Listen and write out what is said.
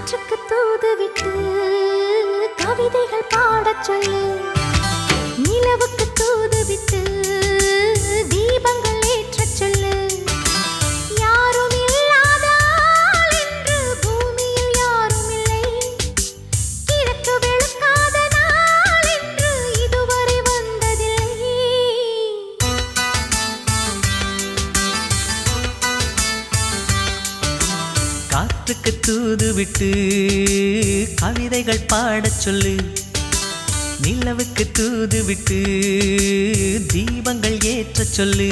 காற்றுக்கு தூது விட்டு கவிதைகள் பாடச் சொல்லு. நிலவுக்கு தூது விட்டு தீபங்கள் ஏற்றச் சொல்லு. யாரும் இல்லாத ஆள் என்று பூமியில் யாரும் இல்லை. கிழக்கு வெளுக்காத நாள் என்று இதுவரை வந்ததில்லை. காற்றுக்கு தூது விட்டு கவிதைகள் பாடச் சொல்லு. நிலவுக்கு தூது விட்டு தீபங்கள் ஏற்றச் சொல்லு.